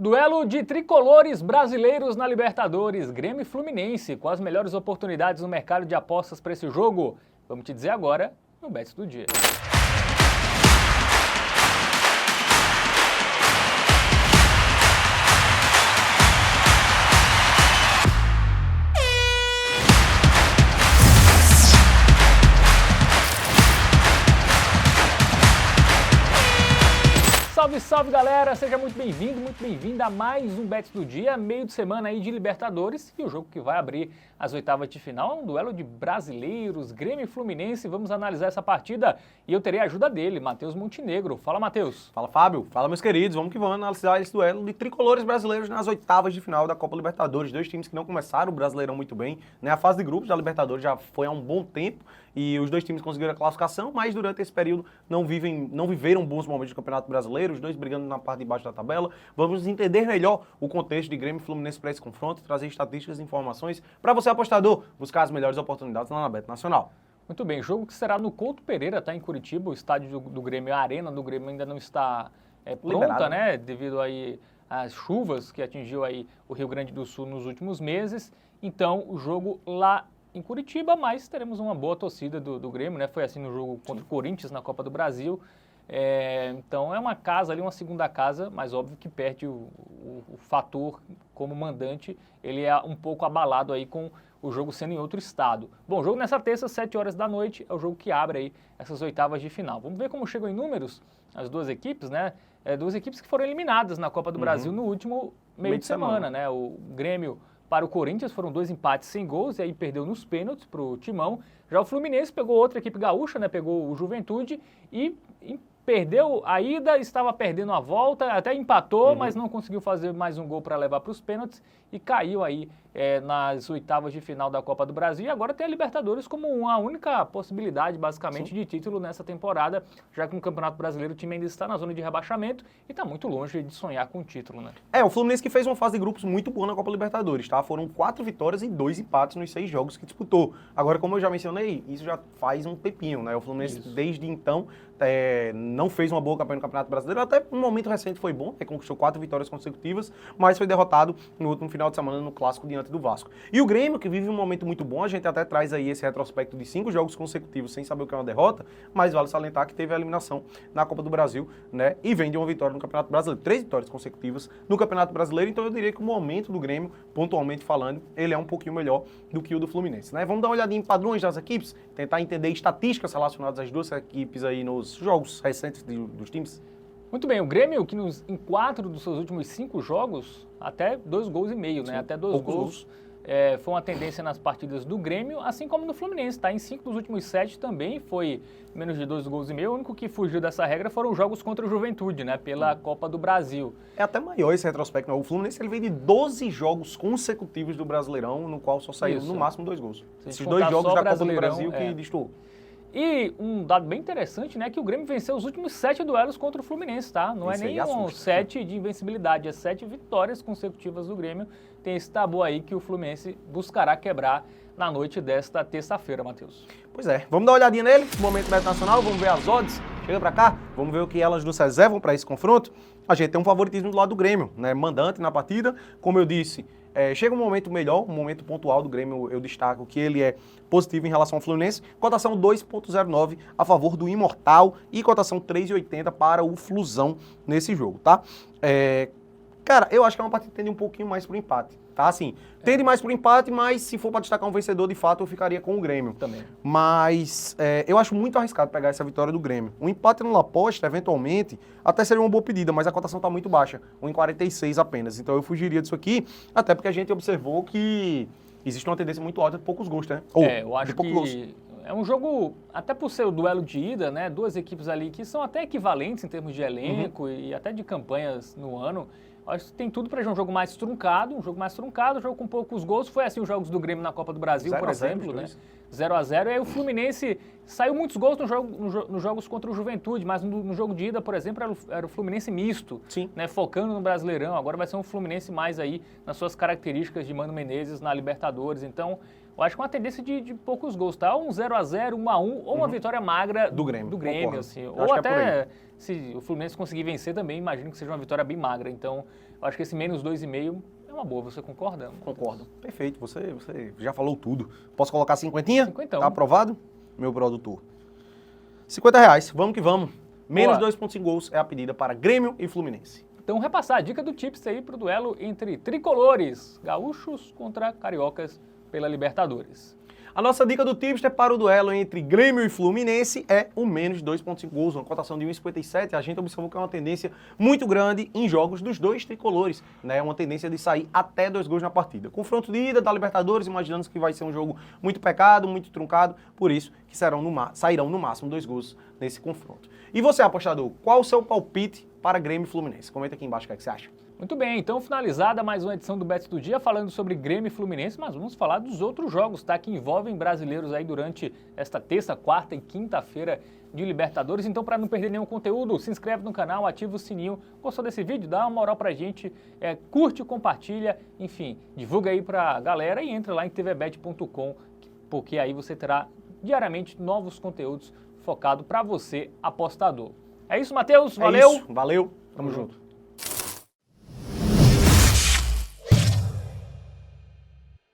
Duelo de tricolores brasileiros na Libertadores, Grêmio e Fluminense, com as melhores oportunidades no mercado de apostas para esse jogo. Vamos te dizer agora no Bets do Dia. Salve, salve galera, seja muito bem-vindo, muito bem-vinda a mais um Bets do Dia, meio de semana aí de Libertadores, e o jogo que vai abrir as oitavas de final é um duelo de brasileiros, Grêmio e Fluminense. Vamos analisar essa partida e eu terei a ajuda dele, Matheus Montenegro. Fala, Matheus. Fala, Fábio. Fala, meus queridos. Vamos que vamos analisar esse duelo de tricolores brasileiros nas oitavas de final da Copa Libertadores. Dois times que não começaram o Brasileirão muito bem, né? A fase de grupos da Libertadores já foi há um bom tempo e os dois times conseguiram a classificação, mas durante esse período não viveram bons momentos do Campeonato Brasileiro, os dois brigando na parte de baixo da tabela. Vamos entender melhor o contexto de Grêmio e Fluminense para esse confronto, trazer estatísticas e informações para você, apostador, buscar as melhores oportunidades lá na Bet Nacional. Muito bem, jogo que será no Couto Pereira, tá, em Curitiba. O estádio do Grêmio, a arena do Grêmio ainda não está pronta, Liberado, né? Devido aí às chuvas que atingiu aí o Rio Grande do Sul nos últimos meses. Então, o jogo lá em Curitiba, mas teremos uma boa torcida do Grêmio, né? Foi assim no jogo contra o Corinthians na Copa do Brasil. Então é uma casa ali, uma segunda casa, mas óbvio que perde o fator como mandante, ele é um pouco abalado aí com o jogo sendo em outro estado. Bom, o jogo nessa terça, 7 horas da noite, é o jogo que abre aí essas oitavas de final. Vamos ver como chegam em números as duas equipes, né? Duas equipes que foram eliminadas na Copa do Brasil no último meio de semana, né? O Grêmio para o Corinthians foram 2 empates sem gols e aí perdeu nos pênaltis para o Timão. Já o Fluminense pegou outra equipe gaúcha, né? Pegou o Juventude e perdeu a ida, estava perdendo a volta, até empatou, mas não conseguiu fazer mais um gol para levar para os pênaltis e caiu aí nas oitavas de final da Copa do Brasil. E agora tem a Libertadores como uma única possibilidade, basicamente, de título nessa temporada, já que no Campeonato Brasileiro o time ainda está na zona de rebaixamento e está muito longe de sonhar com o título, né? O Fluminense que fez uma fase de grupos muito boa na Copa Libertadores, tá? Foram 4 vitórias e 2 empates nos 6 jogos que disputou. Agora, como eu já mencionei, isso já faz um tempinho, né? O Fluminense, desde então, não fez uma boa campanha no Campeonato Brasileiro, até um momento recente foi bom, conquistou 4 vitórias consecutivas, mas foi derrotado no último final de semana no Clássico diante do Vasco. E o Grêmio, que vive um momento muito bom, a gente até traz aí esse retrospecto de 5 jogos consecutivos sem saber o que é uma derrota, mas vale salientar que teve a eliminação na Copa do Brasil, né? E vem de uma vitória no Campeonato Brasileiro, 3 vitórias consecutivas no Campeonato Brasileiro, então eu diria que o momento do Grêmio, pontualmente falando, ele é um pouquinho melhor do que o do Fluminense, né? Vamos dar uma olhadinha em padrões das equipes, tentar entender estatísticas relacionadas às duas equipes aí nos jogos recentes dos times. Muito bem, o Grêmio que em 4 dos seus últimos 5 jogos, até 2,5 gols, né? Sim, até 2 gols. Foi uma tendência nas partidas do Grêmio, assim como no Fluminense, tá? Em 5 dos últimos 7 também foi menos de 2,5 gols. O único que fugiu dessa regra foram os jogos contra o Juventude, né? Pela Copa do Brasil. É até maior esse retrospecto, não. O Fluminense ele vem de 12 jogos consecutivos do Brasileirão, no qual só saiu no máximo 2 gols. Esses 2 jogos da Copa do Brasil que destoou. E um dado bem interessante, né, que o Grêmio venceu os últimos 7 duelos contra o Fluminense, tá? Não é nem um 7 de invencibilidade, é 7 vitórias consecutivas do Grêmio. Tem esse tabu aí que o Fluminense buscará quebrar na noite desta terça-feira, Matheus. Pois é, vamos dar uma olhadinha nele, momento Bet Nacional, vamos ver as odds. Chega pra cá, vamos ver o que elas nos reservam para esse confronto. A gente tem um favoritismo do lado do Grêmio, né? Mandante na partida, como eu disse. Chega um momento melhor, um momento pontual do Grêmio, eu destaco que ele é positivo em relação ao Fluminense, cotação 2,09 a favor do Imortal e cotação 3,80 para o Flusão nesse jogo, tá? Cara, eu acho que é uma partida que tende um pouquinho mais pro empate, tá? Assim, tende mais pro empate, mas se for para destacar um vencedor, de fato, eu ficaria com o Grêmio. Também. Mas eu acho muito arriscado pegar essa vitória do Grêmio. Um empate no aposta, eventualmente, até seria uma boa pedida, mas a cotação tá muito baixa, 1,46 apenas. Então eu fugiria disso aqui, até porque a gente observou que existe uma tendência muito alta de poucos gols, né? Eu acho que é um jogo, até por ser o duelo de ida, né? Duas equipes ali que são até equivalentes em termos de elenco e até de campanhas no ano. Acho que tem tudo para um jogo mais truncado, um jogo com poucos gols. Foi assim os jogos do Grêmio na Copa do Brasil, por exemplo, né? 0-0. E aí o Fluminense saiu muitos gols nos jogos contra o Juventude, mas no jogo de ida, por exemplo, era o Fluminense misto, né? Focando no Brasileirão. Agora vai ser um Fluminense mais aí nas suas características de Mano Menezes na Libertadores. Então, eu acho que é uma tendência de poucos gols, tá? Um 0-0, 1-1 ou uma vitória magra Do Grêmio, concordo. assim. Eu Ou acho que é por até, se o Fluminense conseguir vencer também, imagino que seja uma vitória bem magra. Então, eu acho que esse menos 2,5 é uma boa, você concorda? Concordo. Perfeito, você já falou tudo. Posso colocar 50? Cinquentão. Tá aprovado? Meu produtor. R$50, vamos que vamos. Menos Boa. 2,5 gols é a pedida para Grêmio e Fluminense. Então, repassar a dica do Tips aí pro duelo entre tricolores, gaúchos contra cariocas pela Libertadores. A nossa dica do tipster para o duelo entre Grêmio e Fluminense é o menos 2,5 gols, uma cotação de 1,57. A gente observou que é uma tendência muito grande em jogos dos dois tricolores, né? Uma tendência de sair até 2 gols na partida. Confronto de ida da Libertadores, imaginando que vai ser um jogo muito pecado, muito truncado, por isso que sairão no máximo 2 gols nesse confronto. E você, apostador, qual o seu palpite para Grêmio e Fluminense? Comenta aqui embaixo o que é que você acha. Muito bem, então finalizada mais uma edição do Bets do Dia falando sobre Grêmio e Fluminense, mas vamos falar dos outros jogos, tá? Que envolvem brasileiros aí durante esta terça, quarta e quinta-feira de Libertadores. Então, para não perder nenhum conteúdo, se inscreve no canal, ativa o sininho. Gostou desse vídeo? Dá uma moral pra gente, curte, compartilha, enfim, divulga aí pra galera e entra lá em tvbet.com, porque aí você terá diariamente novos conteúdos focados para você, apostador. É isso, Matheus? Valeu! É isso. Valeu, tamo junto.